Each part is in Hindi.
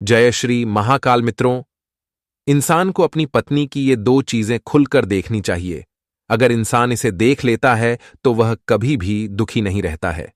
जय श्री महाकाल। मित्रों, इंसान को अपनी पत्नी की ये दो चीजें खुलकर देखनी चाहिए। अगर इंसान इसे देख लेता है तो वह कभी भी दुखी नहीं रहता है।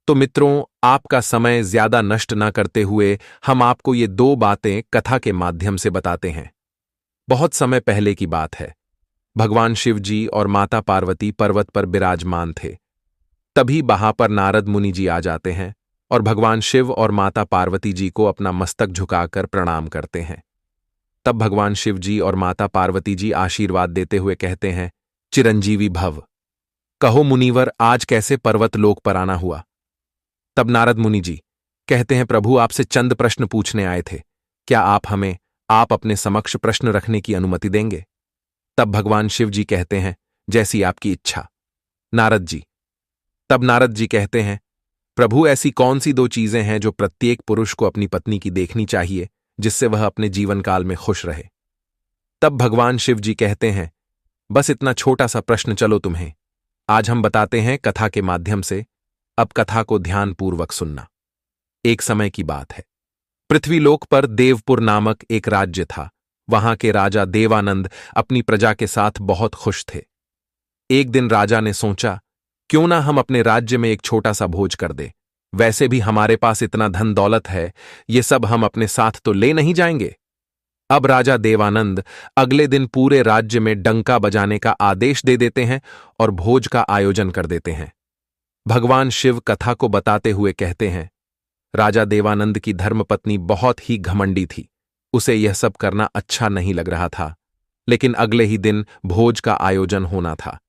तो मित्रों, आपका समय ज्यादा नष्ट न करते हुए हम आपको ये दो बातें कथा के माध्यम से बताते हैं। बहुत समय पहले की बात है। भगवान शिव जी और माता पार्वती पर्वत पर विराजमान थे। तभी वहां पर नारद मुनि जी आ जाते हैं और भगवान शिव और माता पार्वती जी को अपना मस्तक झुकाकर प्रणाम करते हैं। तब भगवान शिव जी और माता पार्वती जी आशीर्वाद देते हुए कहते हैं, चिरंजीवी भव। कहो मुनिवर, आज कैसे पर्वत लोक पर आना हुआ? तब नारद मुनि जी कहते हैं, प्रभु आपसे चंद प्रश्न पूछने आए थे। क्या आप अपने समक्ष प्रश्न रखने की अनुमति देंगे? तब भगवान शिव जी कहते हैं, जैसी आपकी इच्छा। तब नारद जी कहते हैं, प्रभु ऐसी कौन सी दो चीजें हैं जो प्रत्येक पुरुष को अपनी पत्नी की देखनी चाहिए, जिससे वह अपने जीवन काल में खुश रहे? तब भगवान शिव जी कहते हैं, बस इतना छोटा सा प्रश्न चलो तुम्हें आज हम बताते हैं कथा के माध्यम से। अब कथा को ध्यानपूर्वक सुनना। एक समय की बात है। पृथ्वीलोक पर देवपुर नामक एक राज्य था। वहां के राजा देवानंद अपनी प्रजा के साथ बहुत खुश थे। एक दिन राजा ने सोचा, क्यों ना हम अपने राज्य में एक छोटा सा भोज कर दे। वैसे भी हमारे पास इतना धन दौलत है, ये सब हम अपने साथ तो ले नहीं जाएंगे। अब राजा देवानंद अगले दिन पूरे राज्य में डंका बजाने का आदेश दे देते हैं और भोज का आयोजन कर देते हैं। भगवान शिव कथा को बताते हुए कहते हैं, राजा देवानंद की धर्मपत्नी बहुत ही घमंडी थी। उसे यह सब करना अच्छा नहीं लग रहा था, लेकिन अगले ही दिन भोज का आयोजन होना था।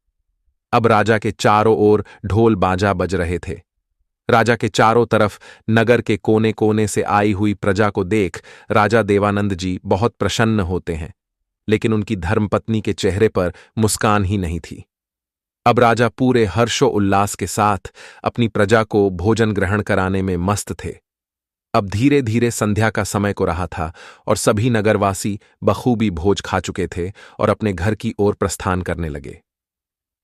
अब राजा के चारों ओर ढोल बाजा बज रहे थे। राजा के चारों तरफ नगर के कोने कोने से आई हुई प्रजा को देख राजा देवानंद जी बहुत प्रसन्न होते हैं, लेकिन उनकी धर्मपत्नी के चेहरे पर मुस्कान ही नहीं थी। अब राजा पूरे हर्षो उल्लास के साथ अपनी प्रजा को भोजन ग्रहण कराने में मस्त थे। अब धीरे धीरे संध्या का समय को रहा था और सभी नगरवासी बखूबी भोज खा चुके थे और अपने घर की ओर प्रस्थान करने लगे।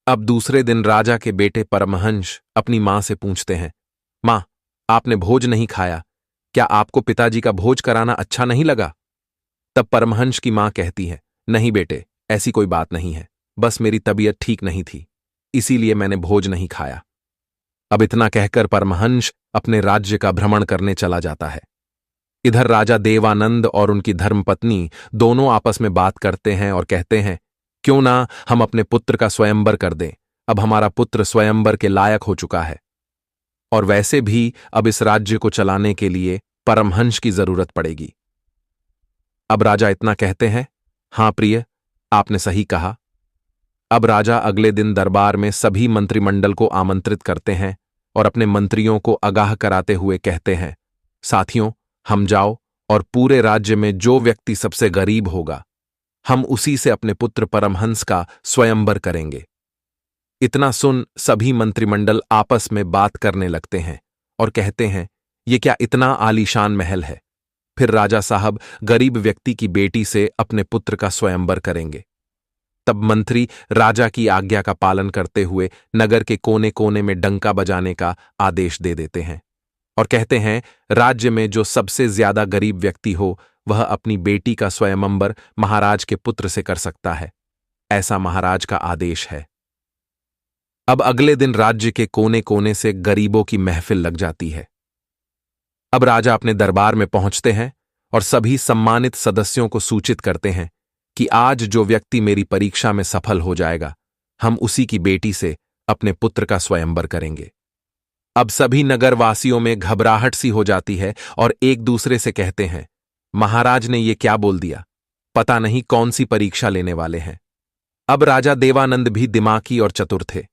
अब दूसरे दिन राजा के बेटे परमहंस अपनी मां से पूछते हैं, मां, आपने भोज नहीं खाया, क्या आपको पिताजी का भोज कराना अच्छा नहीं लगा? तब परमहंस की मां कहती है, नहीं बेटे, ऐसी कोई बात नहीं है, बस मेरी तबीयत ठीक नहीं थी, इसीलिए मैंने भोज नहीं खाया। अब इतना कहकर परमहंस अपने राज्य का भ्रमण करने चला जाता है। इधर राजा देवानंद और उनकी धर्मपत्नी दोनों आपस में बात करते हैं और कहते हैं, क्यों ना हम अपने पुत्र का स्वयंवर कर दें। अब हमारा पुत्र स्वयंवर के लायक हो चुका है, और वैसे भी अब इस राज्य को चलाने के लिए परमहंस की जरूरत पड़ेगी। अब राजा इतना कहते हैं, हां प्रिय, आपने सही कहा। अब राजा अगले दिन दरबार में सभी मंत्रिमंडल को आमंत्रित करते हैं और अपने मंत्रियों को आगाह कराते हुए कहते हैं, साथियों, हम जाओ और पूरे राज्य में जो व्यक्ति सबसे गरीब होगा, हम उसी से अपने पुत्र परमहंस का स्वयंवर करेंगे। इतना सुन सभी मंत्रिमंडल आपस में बात करने लगते हैं और कहते हैं, ये क्या इतना आलीशान महल है, फिर राजा साहब गरीब व्यक्ति की बेटी से अपने पुत्र का स्वयंवर करेंगे। तब मंत्री राजा की आज्ञा का पालन करते हुए नगर के कोने कोने में डंका बजाने का आदेश दे देते हैं और कहते हैं, राज्य में जो सबसे ज्यादा गरीब व्यक्ति हो वह अपनी बेटी का स्वयंवर महाराज के पुत्र से कर सकता है। ऐसा महाराज का आदेश है। अब अगले दिन राज्य के कोने कोने से गरीबों की महफिल लग जाती है। अब राजा अपने दरबार में पहुंचते हैं और सभी सम्मानित सदस्यों को सूचित करते हैं कि आज जो व्यक्ति मेरी परीक्षा में सफल हो जाएगा, हम उसी की बेटी से अपने पुत्र का स्वयंवर करेंगे। अब सभी नगरवासियों में घबराहट सी हो जाती है और एक दूसरे से कहते हैं, महाराज ने ये क्या बोल दिया, पता नहीं कौन सी परीक्षा लेने वाले हैं। अब राजा देवानंद भी दिमागी और चतुर थे।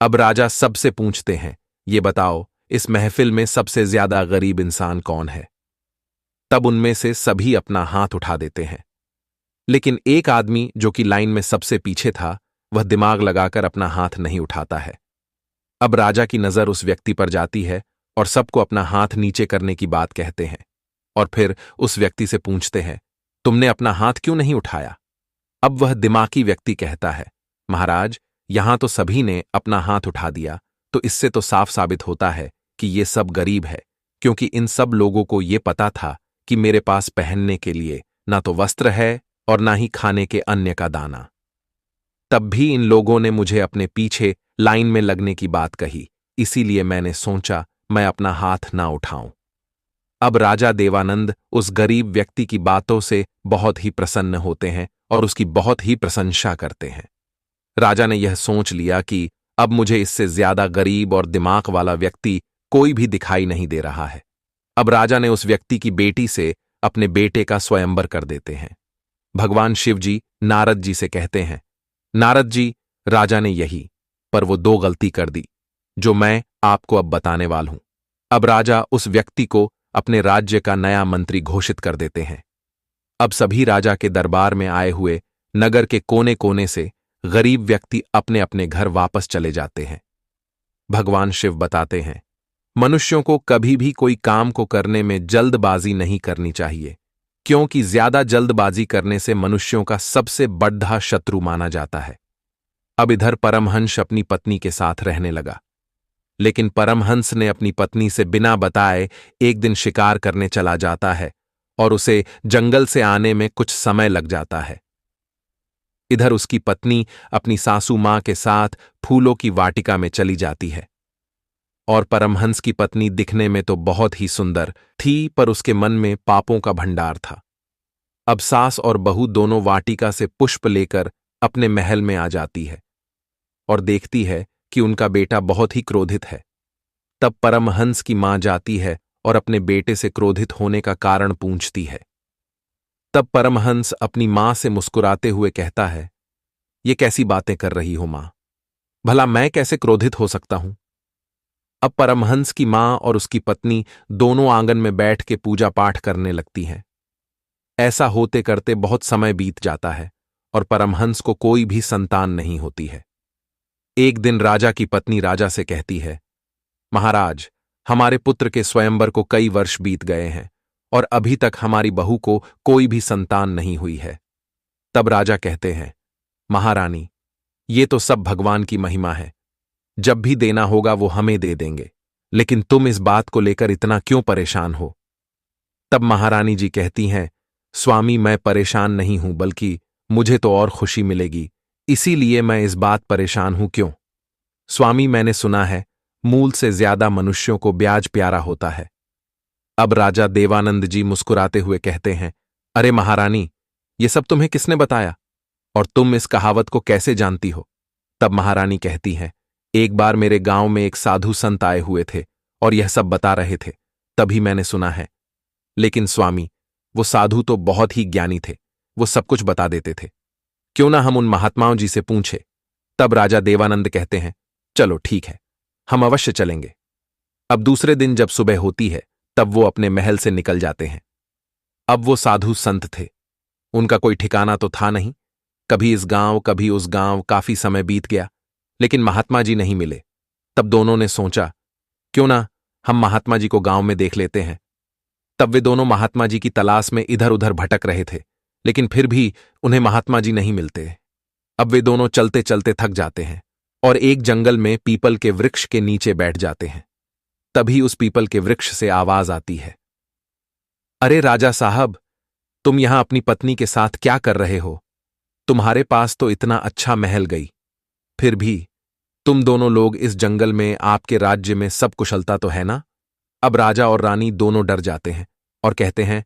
अब राजा सबसे पूछते हैं, ये बताओ, इस महफिल में सबसे ज्यादा गरीब इंसान कौन है? तब उनमें से सभी अपना हाथ उठा देते हैं, लेकिन एक आदमी जो कि लाइन में सबसे पीछे था, वह दिमाग लगाकर अपना हाथ नहीं उठाता है। अब राजा की नजर उस व्यक्ति पर जाती है और सबको अपना हाथ नीचे करने की बात कहते हैं और फिर उस व्यक्ति से पूछते हैं, तुमने अपना हाथ क्यों नहीं उठाया? अब वह दिमागी व्यक्ति कहता है, महाराज, यहां तो सभी ने अपना हाथ उठा दिया, तो इससे तो साफ साबित होता है कि ये सब गरीब है, क्योंकि इन सब लोगों को ये पता था कि मेरे पास पहनने के लिए ना तो वस्त्र है और ना ही खाने के अन्य का दाना। तब भी इन लोगों ने मुझे अपने पीछे लाइन में लगने की बात कही, इसीलिए मैंने सोचा मैं अपना हाथ ना उठाऊं। अब राजा देवानंद उस गरीब व्यक्ति की बातों से बहुत ही प्रसन्न होते हैं और उसकी बहुत ही प्रशंसा करते हैं। राजा ने यह सोच लिया कि अब मुझे इससे ज्यादा गरीब और दिमाग वाला व्यक्ति कोई भी दिखाई नहीं दे रहा है। अब राजा ने उस व्यक्ति की बेटी से अपने बेटे का स्वयंवर कर देते हैं। भगवान शिव जी नारद जी से कहते हैं, नारद जी, राजा ने यही पर वो 2 गलती कर दी जो मैं आपको अब बताने वाला हूं। अब राजा उस व्यक्ति को अपने राज्य का नया मंत्री घोषित कर देते हैं। अब सभी राजा के दरबार में आए हुए नगर के कोने कोने से गरीब व्यक्ति अपने अपने घर वापस चले जाते हैं। भगवान शिव बताते हैं, मनुष्यों को कभी भी कोई काम को करने में जल्दबाजी नहीं करनी चाहिए, क्योंकि ज्यादा जल्दबाजी करने से मनुष्यों का सबसे बड़ा शत्रु माना जाता है। अब इधर परमहंस अपनी पत्नी के साथ रहने लगा, लेकिन परमहंस ने अपनी पत्नी से बिना बताए एक दिन शिकार करने चला जाता है और उसे जंगल से आने में कुछ समय लग जाता है। इधर उसकी पत्नी अपनी सासू मां के साथ फूलों की वाटिका में चली जाती है और परमहंस की पत्नी दिखने में तो बहुत ही सुंदर थी, पर उसके मन में पापों का भंडार था। अब सास और बहू दोनों वाटिका से पुष्प लेकर अपने महल में आ जाती है और देखती है कि उनका बेटा बहुत ही क्रोधित है। तब परमहंस की मां जाती है और अपने बेटे से क्रोधित होने का कारण पूछती है। तब परमहंस अपनी मां से मुस्कुराते हुए कहता है, ये कैसी बातें कर रही हो मां? भला मैं कैसे क्रोधित हो सकता हूं? अब परमहंस की मां और उसकी पत्नी दोनों आंगन में बैठ के पूजा पाठ करने लगती हैं। ऐसा होते करते बहुत समय बीत जाता है और परमहंस को कोई भी संतान नहीं होती है। एक दिन राजा की पत्नी राजा से कहती है, महाराज, हमारे पुत्र के स्वयंवर को कई वर्ष बीत गए हैं और अभी तक हमारी बहू को कोई भी संतान नहीं हुई है। तब राजा कहते हैं, महारानी, ये तो सब भगवान की महिमा है, जब भी देना होगा वो हमें दे देंगे, लेकिन तुम इस बात को लेकर इतना क्यों परेशान हो? तब महारानी जी कहती हैं, स्वामी, मैं परेशान नहीं हूं, बल्कि मुझे तो और खुशी मिलेगी, इसीलिए मैं इस बात परेशान हूं। क्यों? स्वामी, मैंने सुना है मूल से ज्यादा मनुष्यों को ब्याज प्यारा होता है। अब राजा देवानंद जी मुस्कुराते हुए कहते हैं, अरे महारानी, ये सब तुम्हें किसने बताया और तुम इस कहावत को कैसे जानती हो? तब महारानी कहती हैं, एक बार मेरे गांव में एक साधु संत आए हुए थे और यह सब बता रहे थे, तभी मैंने सुना है। लेकिन स्वामी, वो साधु तो बहुत ही ज्ञानी थे, वो सब कुछ बता देते थे, क्यों ना हम उन महात्माओं जी से पूछे? तब राजा देवानंद कहते हैं, चलो ठीक है, हम अवश्य चलेंगे। अब दूसरे दिन जब सुबह होती है तब वो अपने महल से निकल जाते हैं। अब वो साधु संत थे, उनका कोई ठिकाना तो था नहीं, कभी इस गांव कभी उस गांव, काफी समय बीत गया, लेकिन महात्मा जी नहीं मिले। तब दोनों ने सोचा, क्यों ना हम महात्मा जी को गांव में देख लेते हैं। तब वे दोनों महात्मा जी की तलाश में इधर उधर भटक रहे थे, लेकिन फिर भी उन्हें महात्मा जी नहीं मिलते। अब वे दोनों चलते चलते थक जाते हैं और एक जंगल में पीपल के वृक्ष के नीचे बैठ जाते हैं। तभी उस पीपल के वृक्ष से आवाज आती है, अरे राजा साहब, तुम यहां अपनी पत्नी के साथ क्या कर रहे हो? तुम्हारे पास तो इतना अच्छा महल गई, फिर भी तुम दोनों लोग इस जंगल में, आपके राज्य में सब कुशलता तो है ना? अब राजा और रानी दोनों डर जाते हैं और कहते हैं,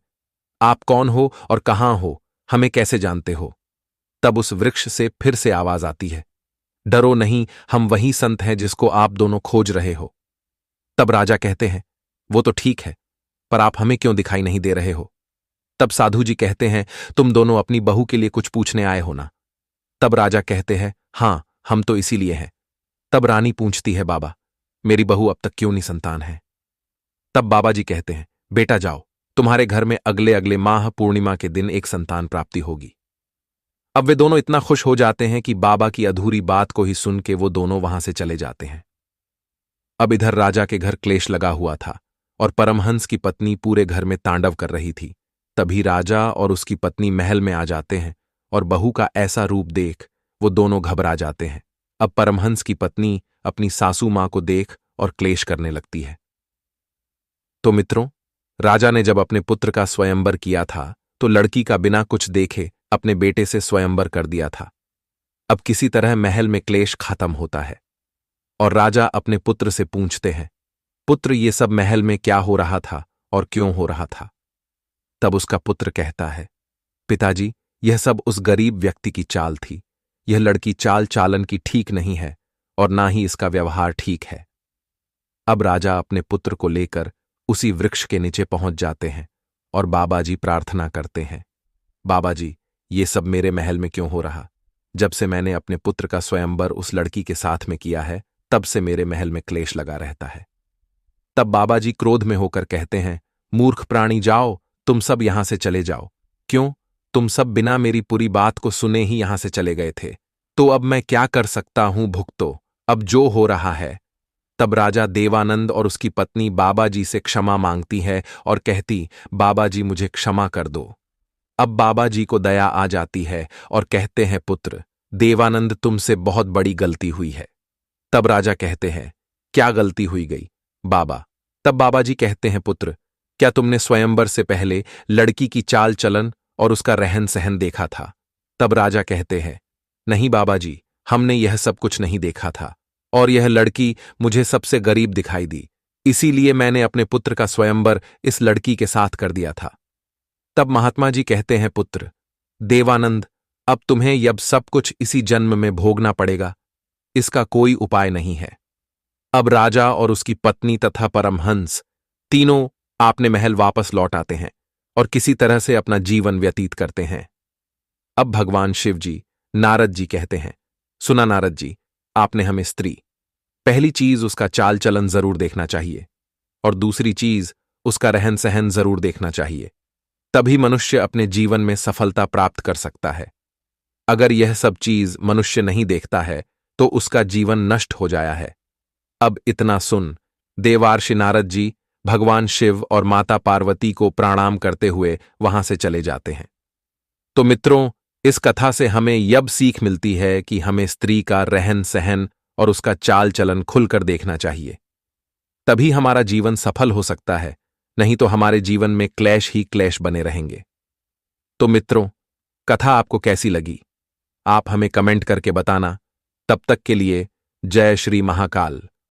आप कौन हो और कहां हो, हमें कैसे जानते हो? तब उस वृक्ष से फिर से आवाज आती है, डरो नहीं, हम वही संत हैं जिसको आप दोनों खोज रहे हो। तब राजा कहते हैं, वो तो ठीक है, पर आप हमें क्यों दिखाई नहीं दे रहे हो? तब साधु जी कहते हैं, तुम दोनों अपनी बहू के लिए कुछ पूछने आए हो ना? तब राजा कहते हैं, हां, हम तो इसीलिए हैं। तब रानी पूछती है, बाबा, मेरी बहू अब तक क्यों नहीं संतान है? तब बाबा जी कहते हैं, बेटा जाओ, तुम्हारे घर में अगले अगले माह पूर्णिमा के दिन एक संतान प्राप्ति होगी। अब वे दोनों इतना खुश हो जाते हैं कि बाबा की अधूरी बात को ही सुन के वो दोनों वहां से चले जाते हैं। अब इधर राजा के घर क्लेश लगा हुआ था और परमहंस की पत्नी पूरे घर में तांडव कर रही थी। तभी राजा और उसकी पत्नी महल में आ जाते हैं और बहू का ऐसा रूप देख वो दोनों घबरा जाते हैं। अब परमहंस की पत्नी अपनी सासू मां को देख और क्लेश करने लगती है। तो मित्रों, राजा ने जब अपने पुत्र का स्वयंवर किया था तो लड़की का बिना कुछ देखे अपने बेटे से स्वयंवर कर दिया था। अब किसी तरह महल में क्लेश खत्म होता है और राजा अपने पुत्र से पूछते हैं, पुत्र, ये सब महल में क्या हो रहा था और क्यों हो रहा था? तब उसका पुत्र कहता है, पिताजी, यह सब उस गरीब व्यक्ति की चाल थी। यह लड़की चाल चालन की ठीक नहीं है और ना ही इसका व्यवहार ठीक है। अब राजा अपने पुत्र को लेकर उसी वृक्ष के नीचे पहुंच जाते हैं और बाबा जी प्रार्थना करते हैं, बाबा जी, ये सब मेरे महल में क्यों हो रहा? जब से मैंने अपने पुत्र का स्वयंवर उस लड़की के साथ में किया है, तब से मेरे महल में क्लेश लगा रहता है। तब बाबा जी क्रोध में होकर कहते हैं, मूर्ख प्राणी, जाओ, तुम सब यहां से चले जाओ। क्यों? तुम सब बिना मेरी पूरी बात को सुने ही यहां से चले गए थे। तो अब मैं क्या कर सकता हूं? भुगतो अब जो हो रहा है। तब राजा देवानंद और उसकी पत्नी बाबा जी से क्षमा मांगती है और कहती, बाबा जी, मुझे क्षमा कर दो। अब बाबा जी को दया आ जाती है और कहते हैं, पुत्र देवानंद, तुमसे बहुत बड़ी गलती हुई है। तब राजा कहते हैं, क्या गलती हुई गई बाबा? तब बाबा जी कहते हैं, पुत्र, क्या तुमने स्वयंवर से पहले लड़की की चाल चलन और उसका रहन सहन देखा था? तब राजा कहते हैं, नहीं बाबा जी, हमने यह सब कुछ नहीं देखा था और यह लड़की मुझे सबसे गरीब दिखाई दी, इसीलिए मैंने अपने पुत्र का स्वयंवर इस लड़की के साथ कर दिया था। तब महात्मा जी कहते हैं, पुत्र देवानंद, अब तुम्हें यह सब कुछ इसी जन्म में भोगना पड़ेगा, इसका कोई उपाय नहीं है। अब राजा और उसकी पत्नी तथा परमहंस तीनों अपने महल वापस लौट आते हैं और किसी तरह से अपना जीवन व्यतीत करते हैं। अब भगवान शिव जी नारद जी कहते हैं, सुना नारद जी, आपने हमें स्त्री, पहली चीज उसका चाल चलन जरूर देखना चाहिए और दूसरी चीज उसका रहन सहन जरूर देखना चाहिए, तभी मनुष्य अपने जीवन में सफलता प्राप्त कर सकता है। अगर यह सब चीज मनुष्य नहीं देखता है तो उसका जीवन नष्ट हो जाया है। अब इतना सुन देवार्षि नारद जी भगवान शिव और माता पार्वती को प्रणाम करते हुए वहां से चले जाते हैं। तो मित्रों, इस कथा से हमें यह सीख मिलती है कि हमें स्त्री का रहन सहन और उसका चाल चलन खुलकर देखना चाहिए, तभी हमारा जीवन सफल हो सकता है, नहीं तो हमारे जीवन में क्लेश ही क्लेश बने रहेंगे। तो मित्रों, कथा आपको कैसी लगी आप हमें कमेंट करके बताना। तब तक के लिए जय श्री महाकाल।